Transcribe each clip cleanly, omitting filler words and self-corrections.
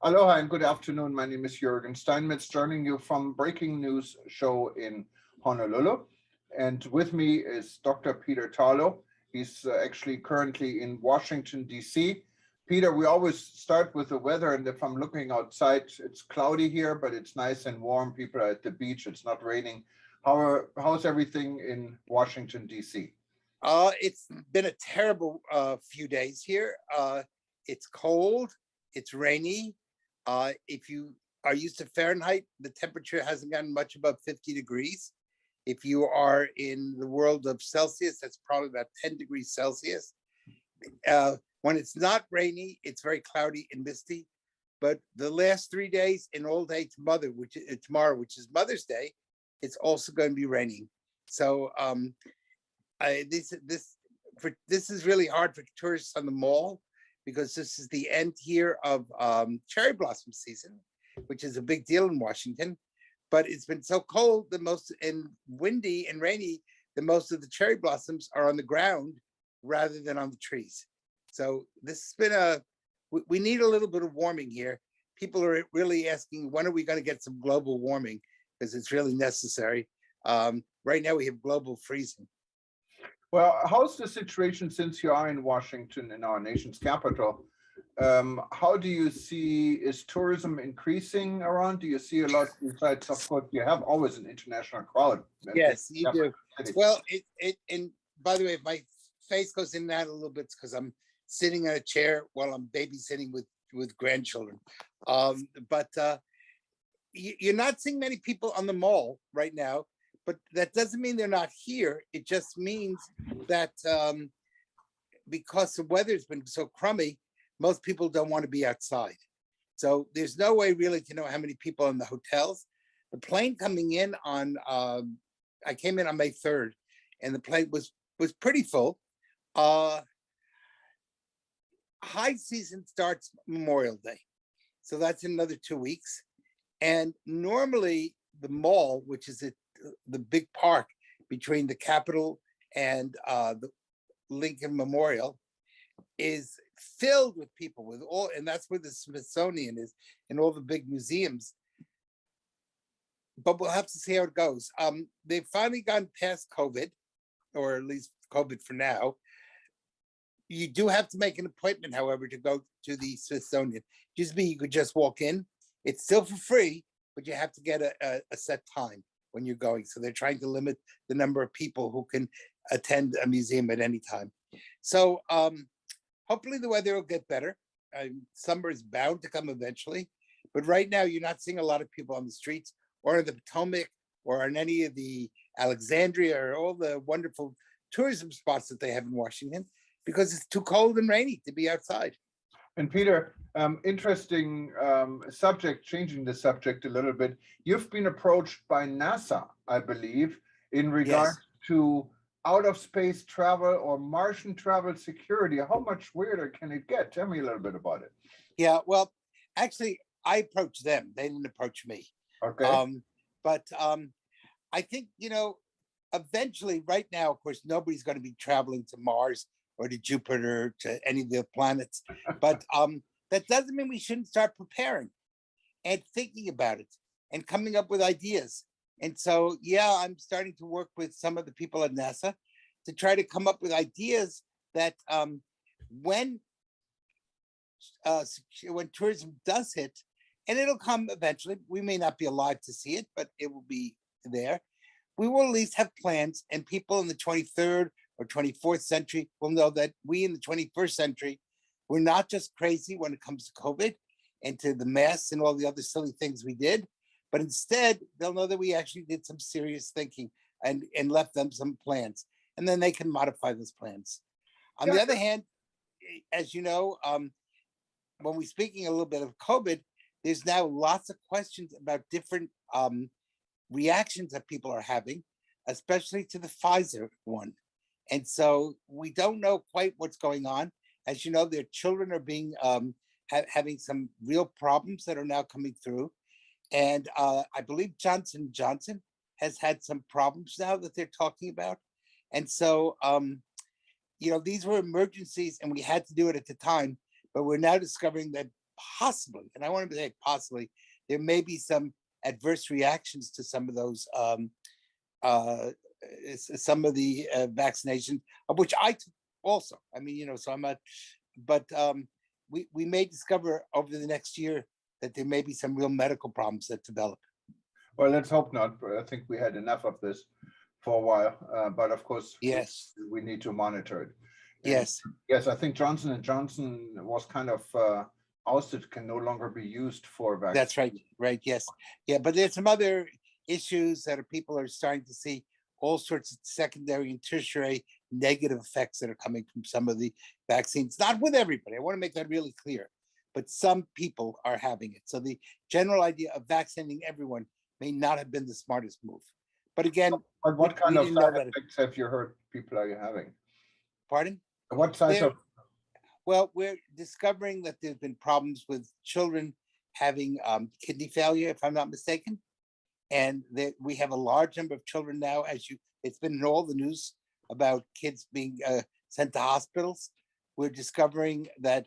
Aloha and good afternoon. My name is Jürgen Steinmetz, joining you from Breaking News Show in Honolulu. And with me is Dr. Peter Tarlow. He's actually currently in Washington, D.C. Peter, we always start with the weather, and if I'm looking outside, it's cloudy here, but it's nice and warm. People are at the beach. It's not raining. How's everything in Washington, D.C.? It's been a terrible few days here. It's cold, it's rainy. If you are used to Fahrenheit, the temperature hasn't gotten much above 50 degrees. If you are in the world of Celsius, that's probably about 10 degrees Celsius. When it's not rainy, it's very cloudy and misty. But the last 3 days and all day tomorrow, which is Mother's Day, it's also going to be raining. So this is really hard for tourists on the mall, because this is the end here of cherry blossom season, which is a big deal in Washington. But it's been so cold, and windy and rainy, that most of the cherry blossoms are on the ground rather than on the trees. So this has been we need a little bit of warming here. People are really asking, when are we going to get some global warming? Because it's really necessary. Right now we have global freezing. Well, how's the situation since you are in Washington, in our nation's capital? How do you see, is tourism increasing around? Do you see a lot besides, of course, you have always an international crowd? Yes, you do. Well, and by the way, if my face goes in and out a little bit, because I'm sitting in a chair while I'm babysitting with grandchildren. But you're not seeing many people on the mall right now. But that doesn't mean they're not here. It just means that because the weather's been so crummy, most people don't want to be outside. So there's no way really to know how many people are in the hotels. The plane coming in on, I came in on May 3rd, and the plane was pretty full. High season starts Memorial Day. So that's another 2 weeks. And normally the mall, which is the big park between the Capitol and the Lincoln Memorial, is filled with people, and that's where the Smithsonian is and all the big museums. But we'll have to see how it goes. They've finally gone past COVID, or at least COVID for now. You do have to make an appointment, however, to go to the Smithsonian. Just me, you could just walk in. It's still for free, but you have to get a set time when you're going. So they're trying to limit the number of people who can attend a museum at any time. So hopefully the weather will get better. Summer is bound to come eventually, but right now you're not seeing a lot of people on the streets or in the Potomac or in any of the Alexandria or all the wonderful tourism spots that they have in Washington, because it's too cold and rainy to be outside. And Peter, interesting subject, changing the subject a little bit. You've been approached by NASA, I believe, in regard to out of space travel or Martian travel security. How much weirder can it get? Tell me a little bit about it. Yeah, well, actually, I approached them. They didn't approach me. Okay. But I think, eventually, right now, of course, nobody's going to be traveling to Mars or to Jupiter, to any of the planets. But that doesn't mean we shouldn't start preparing and thinking about it and coming up with ideas. And so, yeah, I'm starting to work with some of the people at NASA to try to come up with ideas that when tourism does hit, and it'll come eventually, we may not be alive to see it, but it will be there. We will at least have plans, and people in the 23rd or 24th century will know that we in the 21st century, we're not just crazy when it comes to COVID and to the masks and all the other silly things we did, but instead they'll know that we actually did some serious thinking and left them some plans, and then they can modify those plans. On the other hand, as you know, when we're speaking a little bit of COVID, there's now lots of questions about different reactions that people are having, especially to the Pfizer one. And so we don't know quite what's going on. As you know, their children are being having some real problems that are now coming through. And I believe Johnson & Johnson has had some problems now that they're talking about. And so, these were emergencies and we had to do it at the time, but we're now discovering that possibly, and I want to say possibly, there may be some adverse reactions to some of those, some of the vaccinations, of which I took also. I mean, so I'm not, but we may discover over the next year that there may be some real medical problems that develop. Well, let's hope not. But I think we had enough of this for a while. But of course, Yes, we need to monitor it. And yes, yes, I think Johnson and Johnson was kind of ousted, can no longer be used for vaccine. that's right, right, yes. Yeah, but there's some other issues that people are starting to see all sorts of secondary and tertiary negative effects that are coming from some of the vaccines. Not with everybody, I want to make that really clear, but some people are having it. So the general idea of vaccinating everyone may not have been the smartest move. But again, But what kind we of didn't know side that. effects have you heard people are having? Pardon? What size There, of well, we're discovering that there's been problems with children having kidney failure, if I'm not mistaken. And that we have a large number of children now, it's been in all the news about kids being sent to hospitals. We're discovering that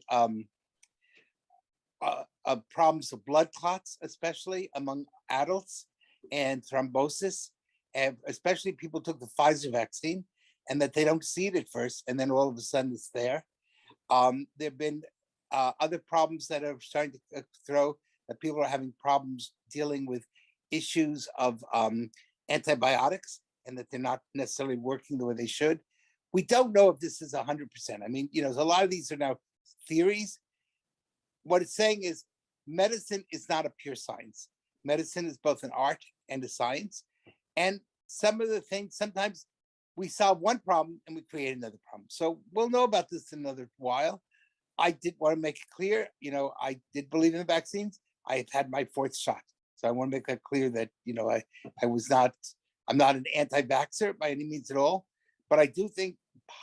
problems of blood clots, especially among adults, and thrombosis, and especially people took the Pfizer vaccine, and that they don't see it at first, and then all of a sudden it's there. There have been other problems that are starting to throw, that people are having problems dealing with issues of antibiotics, and that they're not necessarily working the way they should. We don't know if this is 100%. I mean, a lot of these are now theories. What it's saying is medicine is not a pure science. Medicine is both an art and a science. And some of the things, sometimes we solve one problem and we create another problem. So we'll know about this in another while. I did want to make it clear, I did believe in the vaccines. I have had my 4th shot. So I want to make that clear that, I'm not an anti-vaxxer by any means at all, but I do think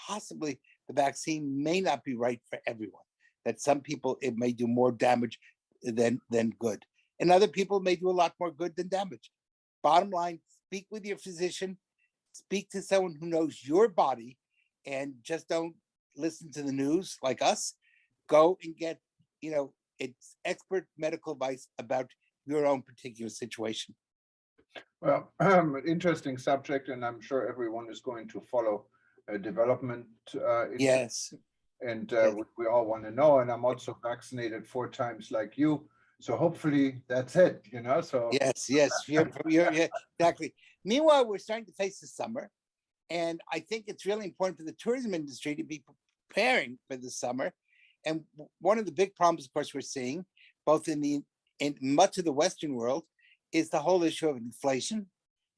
possibly the vaccine may not be right for everyone, that some people, it may do more damage than good. And other people may do a lot more good than damage. Bottom line, speak with your physician, speak to someone who knows your body, and just don't listen to the news like us. Go and get, it's expert medical advice about your own particular situation. Well, interesting subject, and I'm sure everyone is going to follow development. Yes. And Yes. we all want to know. And I'm also vaccinated 4 times like you. So hopefully that's it, so. Yes, you're exactly. Meanwhile, we're starting to face the summer. And I think it's really important for the tourism industry to be preparing for the summer. And one of the big problems, of course, we're seeing, both in much of the Western world, is the whole issue of inflation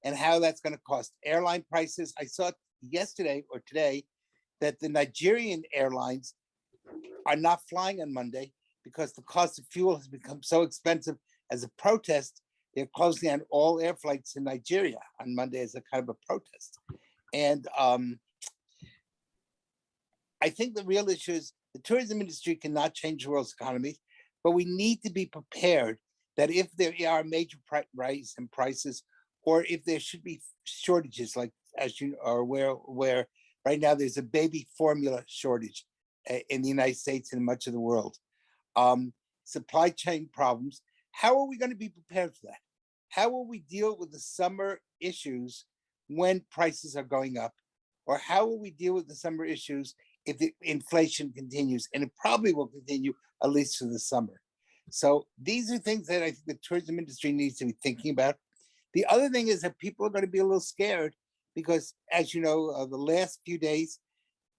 and how that's going to cost airline prices. I saw yesterday or today that the Nigerian airlines are not flying on Monday because the cost of fuel has become so expensive. As a protest, they're closing down all air flights in Nigeria on Monday as a kind of a protest. And I think the real issue is the tourism industry cannot change the world's economy, but we need to be prepared that if there are major rise in prices, or if there should be shortages, like as you are aware, where right now there's a baby formula shortage in the United States and much of the world. Supply chain problems. How are we going to be prepared for that? How will we deal with the summer issues when prices are going up? Or how will we deal with the summer issues if the inflation continues? And it probably will continue at least through the summer. So these are things that I think the tourism industry needs to be thinking about. The other thing is that people are going to be a little scared because, as you know, the last few days,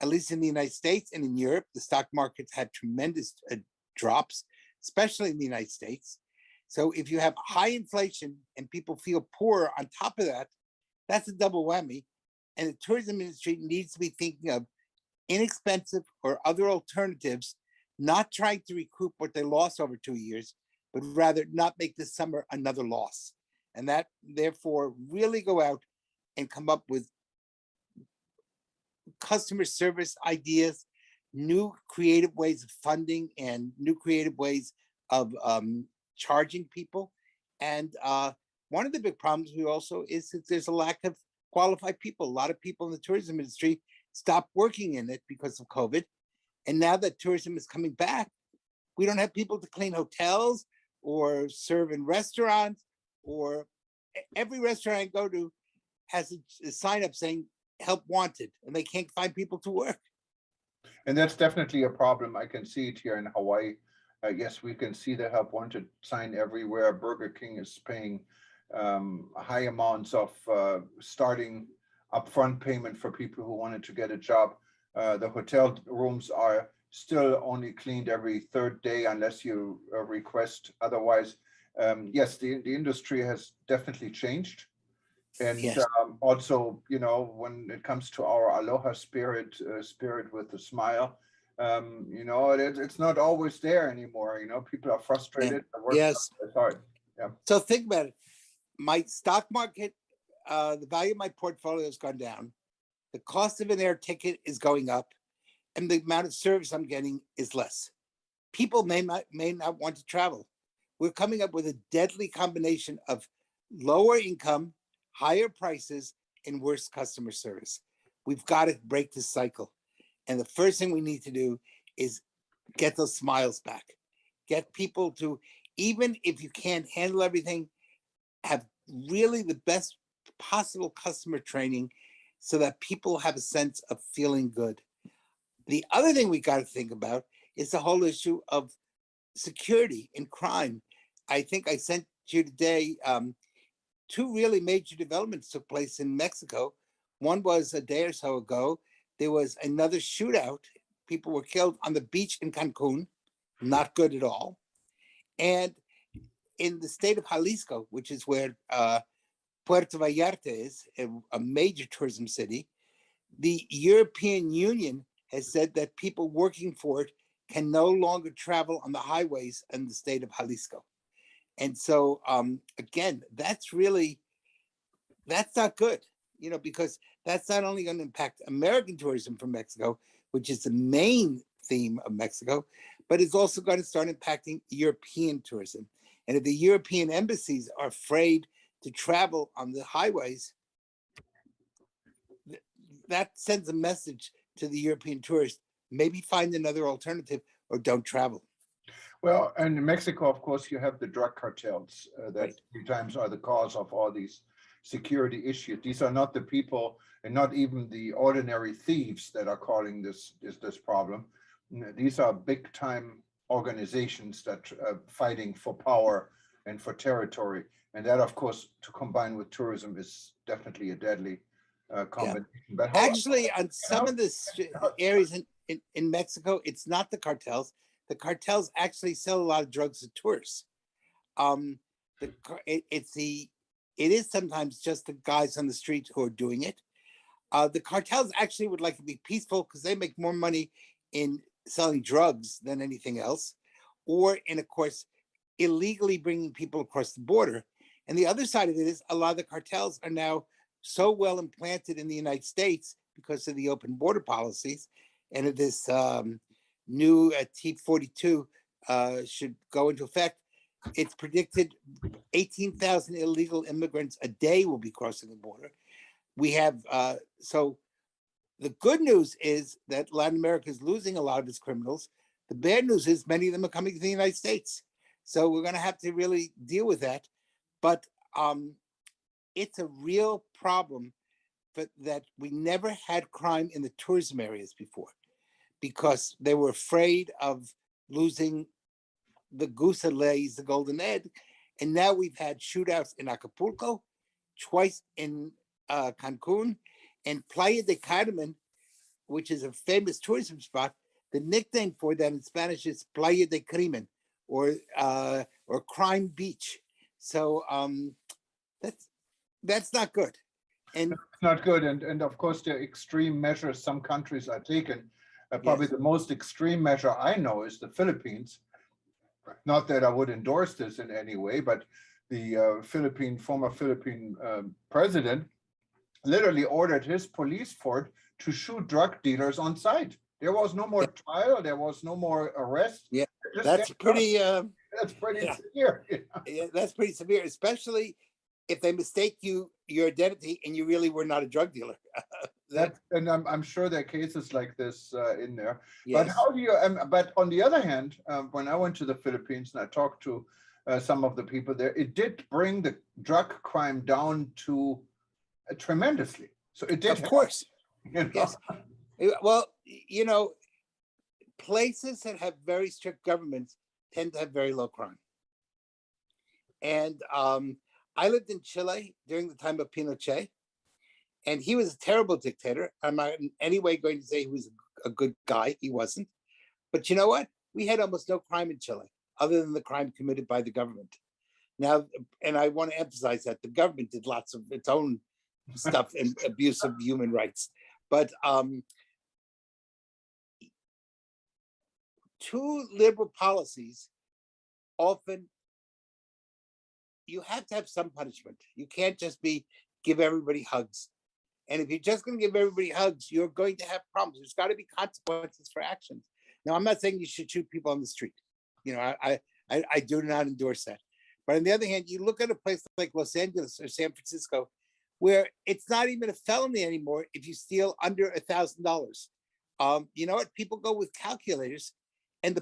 at least in the United States and in Europe, the stock markets had tremendous drops, especially in the United States. So if you have high inflation and people feel poor on top of that, that's a double whammy. And the tourism industry needs to be thinking of inexpensive or other alternatives, not trying to recoup what they lost over 2 years, but rather not make this summer another loss. And that, therefore, really go out and come up with customer service ideas, new creative ways of funding, and new creative ways of charging people. And one of the big problems we also is that there's a lack of qualified people. A lot of people in the tourism industry stopped working in it because of COVID. And now that tourism is coming back, We don't have people to clean hotels or serve in restaurants, or every restaurant I go to has a sign up saying help wanted, and they can't find people to work. And that's definitely a problem. I can see it here in Hawaii. Yes, we can see the help wanted sign everywhere. Burger King is paying high amounts of starting upfront payment for people who wanted to get a job. The hotel rooms are still only cleaned every third day unless you request otherwise. Yes, the industry has definitely changed. And Yes. also, you know, when it comes to our aloha spirit, spirit with a smile, you know, it's not always there anymore. You know, people are frustrated. The work Yes. is hard. So think about it. My stock market, the value of my portfolio has gone down. The cost of an air ticket is going up, and the amount of service I'm getting is less. People may not want to travel. We're coming up with a deadly combination of lower income, higher prices, and worse customer service. We've got to break this cycle. And the first thing we need to do is get those smiles back. Get people to, even if you can't handle everything, have really the best possible customer training so that people have a sense of feeling good. The other thing we got to think about is the whole issue of security and crime. I think I sent you today, two really major developments took place in Mexico. One was a day or so ago. There was another shootout. People were killed on the beach in Cancun. Not good at all. And in the state of Jalisco, which is where Puerto Vallarta is, a major tourism city, the European Union has said that people working for it can no longer travel on the highways in the state of Jalisco. And so, again, that's not good, you know, because that's not only going to impact American tourism from Mexico, which is the main theme of Mexico, but it's also going to start impacting European tourism. And if the European embassies are afraid to travel on the highways, that sends a message to the European tourist, maybe find another alternative or don't travel. Well, and in Mexico, of course, you have the drug cartels that Right. many times are the cause of all these security issues. These are not the people and not even the ordinary thieves that are causing this problem. These are big time organizations that are fighting for power and for territory. And that, of course, to combine with tourism is definitely a deadly combination. But how, Actually, on some of the areas in Mexico, it's not the cartels. The cartels actually sell a lot of drugs to tourists. It is sometimes just the guys on the street who are doing it. The cartels actually would like to be peaceful because they make more money in selling drugs than anything else, or in, of course, illegally bringing people across the border. And the other side of it is a lot of the cartels are now so well implanted in the United States because of the open border policies and of this new T-42 should go into effect. It's predicted 18,000 illegal immigrants a day will be crossing the border. We have, so the good news is that Latin America is losing a lot of its criminals. The bad news is many of them are coming to the United States. So we're going to have to really deal with that. But it's a real problem that we never had crime in the tourism areas before because they were afraid of losing the goose that lays the golden egg. And now we've had shootouts in Acapulco, twice in Cancun, and Playa de Carmen, which is a famous tourism spot. The nickname for that in Spanish is Playa de Crimen, or Crime Beach. So that's not good. And it's not good. And of course, the extreme measures some countries are taking. Probably yes. the most extreme measure I know is the Philippines. Not that I would endorse this in any way, but the former Philippine president literally ordered his police force to shoot drug dealers on sight. There was no more trial. There was no more arrest. Yeah, Just that's pretty. that's pretty severe. Yeah, that's pretty severe, especially if they mistake your identity and you really were not a drug dealer. And I'm sure there are cases like this in there. But Yes, how do you? But on the other hand, when I went to the Philippines and I talked to some of the people there, it did bring the drug crime down to tremendously. So it did of help, course. you know? Yes. Well, places that have very strict governments tend to have very low crime. And I lived in Chile during the time of Pinochet, and he was a terrible dictator. I'm not in any way going to say he was a good guy. He wasn't. But you know what? We had almost no crime in Chile, other than the crime committed by the government. Now, and I want to emphasize that the government did lots of its own stuff and abuse of human rights. But too liberal policies often, you have to have some punishment. You can't just give everybody hugs. And if you're just going to give everybody hugs, you're going to have problems. There's got to be consequences for actions. Now, I'm not saying you should shoot people on the street. I do not endorse that. But on the other hand, you look at a place like Los Angeles or San Francisco, where it's not even a felony anymore if you steal under $1,000. You know what? People go with calculators, and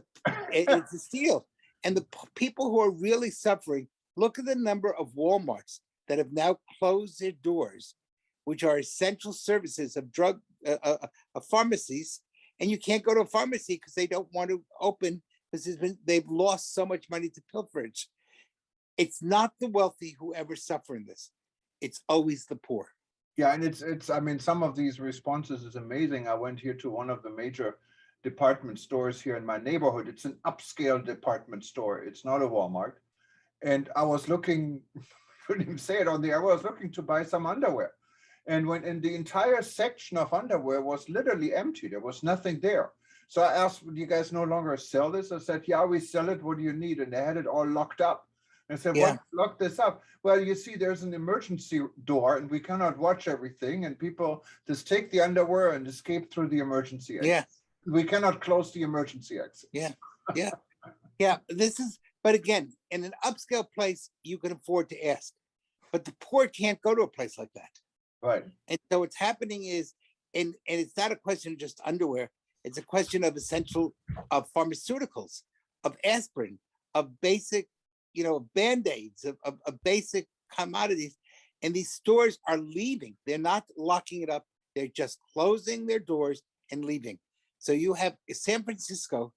it's a steal. And the people who are really suffering, look at the number of Walmarts that have now closed their doors, which are essential services of pharmacies, and you can't go to a pharmacy because they don't want to open because they've lost so much money to pilferage. It's not the wealthy who ever suffer in this. It's always the poor. Yeah, and it's. I mean, some of these responses is amazing. I went here to one of the major department stores here in my neighborhood. It's an upscale department store. It's not a Walmart. And I was looking, couldn't even say it on the air. I was looking to buy some underwear. And when the entire section of underwear was literally empty, there was nothing there. So I asked, "Do you guys no longer sell this?" I said, "Yeah, we sell it. What do you need?" And they had it all locked up. And I said, Yeah. "What locked this up?" "Well, you see, there's an emergency door and we cannot watch everything. And people just take the underwear and escape through the emergency exit. Yeah, We cannot close the emergency exit." yeah, yeah, yeah. But again, in an upscale place, you can afford to ask. But the poor can't go to a place like that. Right. And so what's happening is, and it's not a question of just underwear, it's a question of essential of pharmaceuticals, of aspirin, of basic, Band-Aids, of basic commodities. And these stores are leaving. They're not locking it up. They're just closing their doors and leaving. So you have San Francisco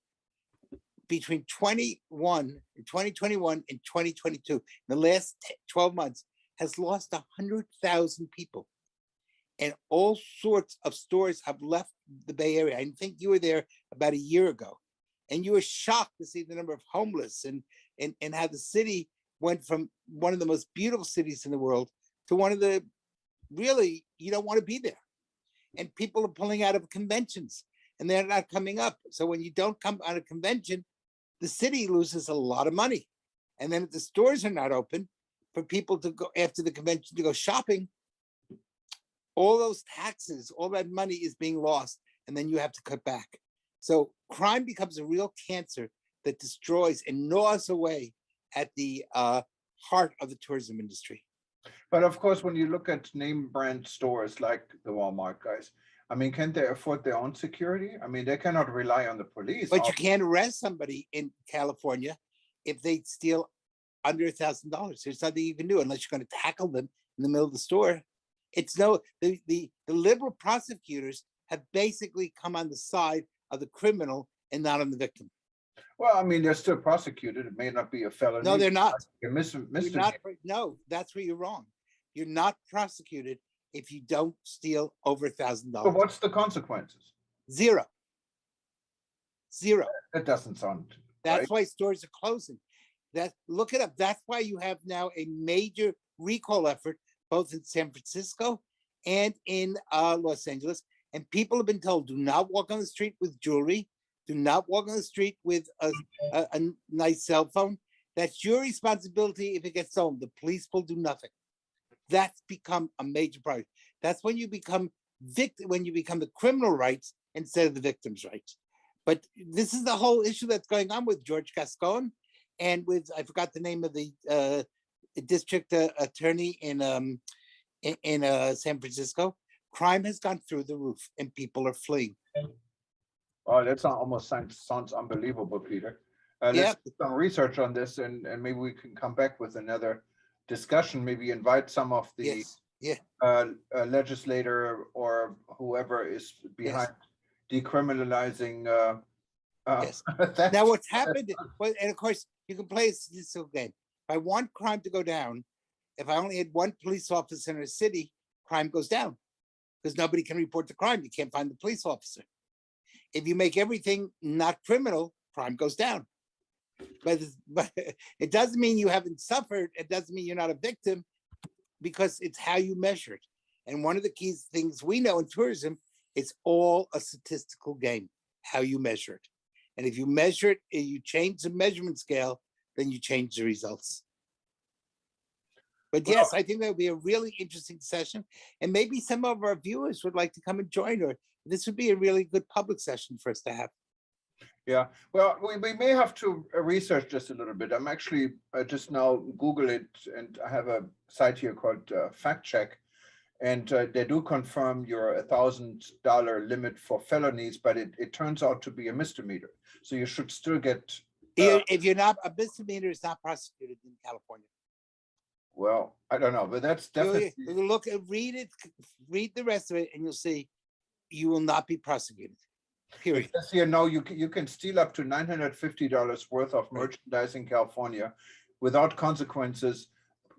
between 2021 and 2022, in the last 12 months, has lost 100,000 people. And all sorts of stores have left the Bay Area. I think you were there about a year ago. And you were shocked to see the number of homeless and how the city went from one of the most beautiful cities in the world to one of the, really, you don't want to be there. And people are pulling out of conventions and they're not coming up. So when you don't come out of convention, the city loses a lot of money. And then if the stores are not open for people to go after the convention to go shopping, all those taxes, all that money is being lost, and then you have to cut back. So crime becomes a real cancer that destroys and gnaws away at the heart of the tourism industry. But of course, when you look at name brand stores like the Walmart guys, I mean, can't they afford their own security? I mean, they cannot rely on the police. But you can't arrest somebody in California if they steal under $1,000. There's nothing you can do unless you're going to tackle them in the middle of the store. It's the liberal prosecutors have basically come on the side of the criminal and not on the victim. Well, I mean, they're still prosecuted. It may not be a felony. No, they're not. You're No, that's where you're wrong. You're not prosecuted if you don't steal over $1,000. But what's the consequences? Zero. That doesn't sound That's right. why stores are closing. Look it up. That's why you have now a major recall effort, both in San Francisco and in Los Angeles. And people have been told, do not walk on the street with jewelry. Do not walk on the street with a nice cell phone. That's your responsibility if it gets stolen. The police will do nothing. That's become a major problem. That's when you become the criminal rights instead of the victim's rights. But this is the whole issue that's going on with George Gascon and with, I forgot the name of the district attorney in San Francisco, crime has gone through the roof and people are fleeing. Oh, almost sounds unbelievable, Peter. Let's Yep. do some research on this and maybe we can come back with another discussion, maybe invite some of the Yes. Yeah. legislator or whoever is behind decriminalizing Yes. theft. Now what's happened, well, and of course you can play a statistical game. If I want crime to go down, if I only had one police officer in a city, crime goes down because nobody can report the crime. You can't find the police officer. If you make everything not criminal, crime goes down. But it doesn't mean you haven't suffered. It doesn't mean you're not a victim because it's how you measure it. And one of the key things we know in tourism, it's all a statistical game, how you measure it. And if you measure it, and you change the measurement scale, then you change the results. But Well, yes, I think that would be a really interesting session. And maybe some of our viewers would like to come and join, or this would be a really good public session for us to have. yeah, well, we may have to research this a little bit. I'm actually just now Google it, and I have a site here called Fact Check, and they do confirm your $1,000 limit for felonies, but it turns out to be a misdemeanor. So you should still get. If you're not, a misdemeanor is not prosecuted in California. Well, I don't know, but that's definitely. You look at, read it, read the rest of it, and you'll see you will not be prosecuted. Period. Yes, here, no, you can steal up to $950 worth of merchandise in California without consequences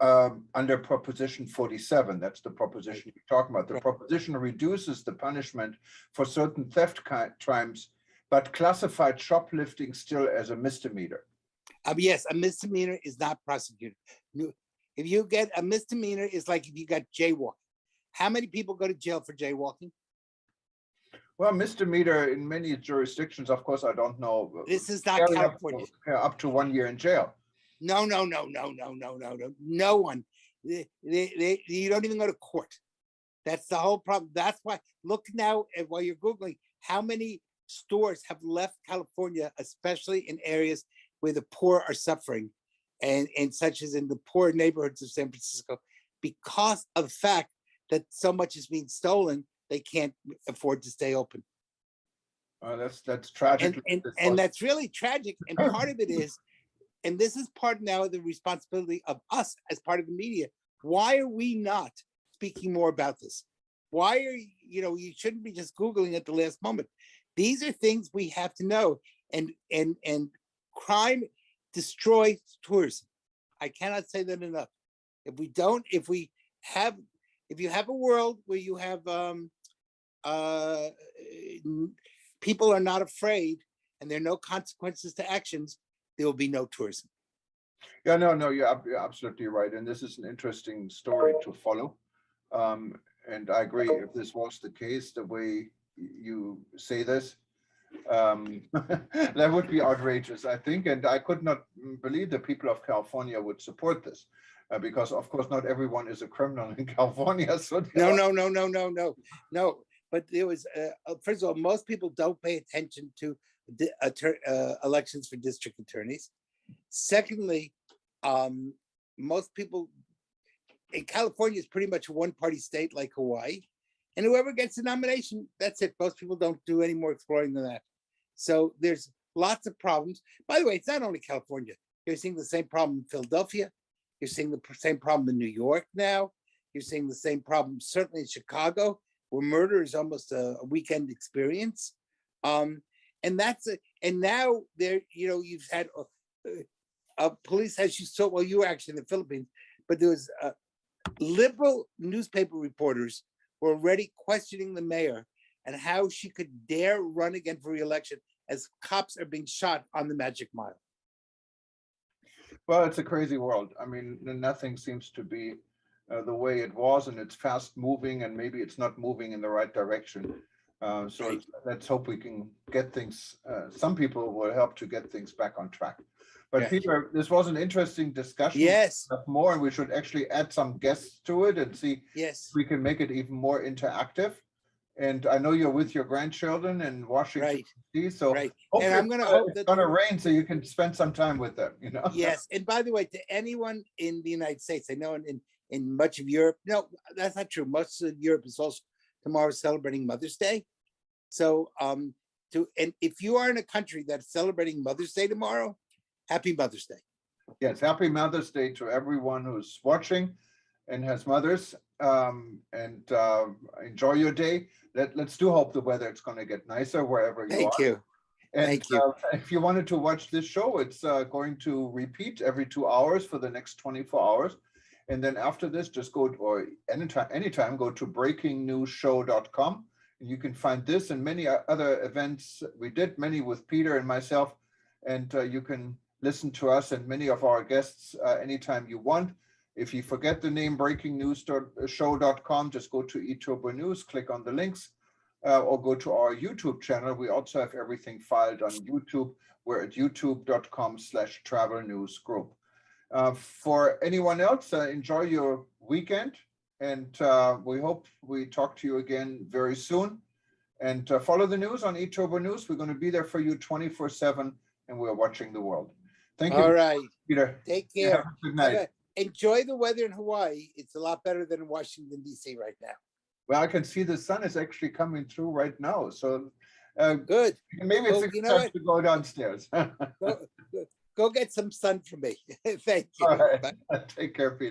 under Proposition 47. That's the proposition you're talking about. The proposition reduces the punishment for certain theft crimes, but classified shoplifting still as a misdemeanor. Yes, a misdemeanor is not prosecuted. If you get a misdemeanor, it's like if you got jaywalking. How many people go to jail for jaywalking? Well, misdemeanor in many jurisdictions, of course, I don't know. This is not California. Up to 1 year in jail. No. No one. You don't even go to court. That's the whole problem. That's why, look now at while you're Googling, how many stores have left California, especially in areas where the poor are suffering, and such as in the poor neighborhoods of San Francisco, because of the fact that so much is being stolen, they can't afford to stay open. That's tragic. And that's really tragic. And part of it is, and this is part now of the responsibility of us as part of the media. Why are we not speaking more about this? Why are you shouldn't be just Googling at the last moment. These are things we have to know. And crime destroys tourism. I cannot say that enough. If you have a world where you have people are not afraid and there are no consequences to actions, there will be no tourism. Yeah, no, you're absolutely right. And this is an interesting story to follow. And I agree, if this was the case, the way you say this, that would be outrageous, I think. And I could not believe the people of California would support this. Because of course, not everyone is a criminal in California. So No. But there was, first of all, most people don't pay attention to elections for district attorneys. Secondly, most people in California is pretty much a one-party state like Hawaii. And whoever gets the nomination, that's it. Most people don't do any more exploring than that. So there's lots of problems. By the way, it's not only California. You're seeing the same problem in Philadelphia. You're seeing the same problem in New York now. You're seeing the same problem certainly in Chicago, where murder is almost a weekend experience. And now there, you've had police, as you saw, well, you were actually in the Philippines, but there was liberal newspaper reporters were already questioning the mayor and how she could dare run again for re-election as cops are being shot on the Magic Mile. Well, it's a crazy world. I mean, nothing seems to be the way it was, and it's fast moving, and maybe it's not moving in the right direction. So let's hope we can get things, some people will help to get things back on track. But Peter, this was an interesting discussion. Yes. More, and we should actually add some guests to it and see if we can make it even more interactive. And I know you're with your grandchildren in Washington, Right, D.C., so right. And hopefully I'm gonna hope it's that gonna rain so you can spend some time with them, you know? yes. And by the way, to anyone in the United States, I know in much of Europe, no, that's not true. Most of Europe is also tomorrow celebrating Mother's Day. So and if you are in a country that's celebrating Mother's Day tomorrow, happy Mother's Day. Yes, happy Mother's Day to everyone who's watching and has mothers. And enjoy your day. Let's do hope the weather is going to get nicer wherever you Thank are. you. And Thank you. if you wanted to watch this show, it's going to repeat every 2 hours for the next 24 hours. And then after this, just go to, or anytime go to breakingnewsshow.com. And you can find this and many other events. We did many with Peter and myself, and you can listen to us and many of our guests anytime you want. If you forget the name breakingnewsshow.com, just go to eTurbo News, click on the links, or go to our YouTube channel. We also have everything filed on YouTube. We're at youtube.com/travel news group. For anyone else, enjoy your weekend, and we hope we talk to you again very soon. And follow the news on eTurbo News. We're going to be there for you 24/7, and we're watching the world. Thank you. All right. Peter. Take Have care. a good night. Enjoy the weather in Hawaii. It's a lot better than in Washington, D.C. right now. Well, I can see the sun is actually coming through right now. So Good. maybe it's Well, a you good know time to go downstairs. Go get some sun for me. Thank you. All right. Bye. Take care, Peter.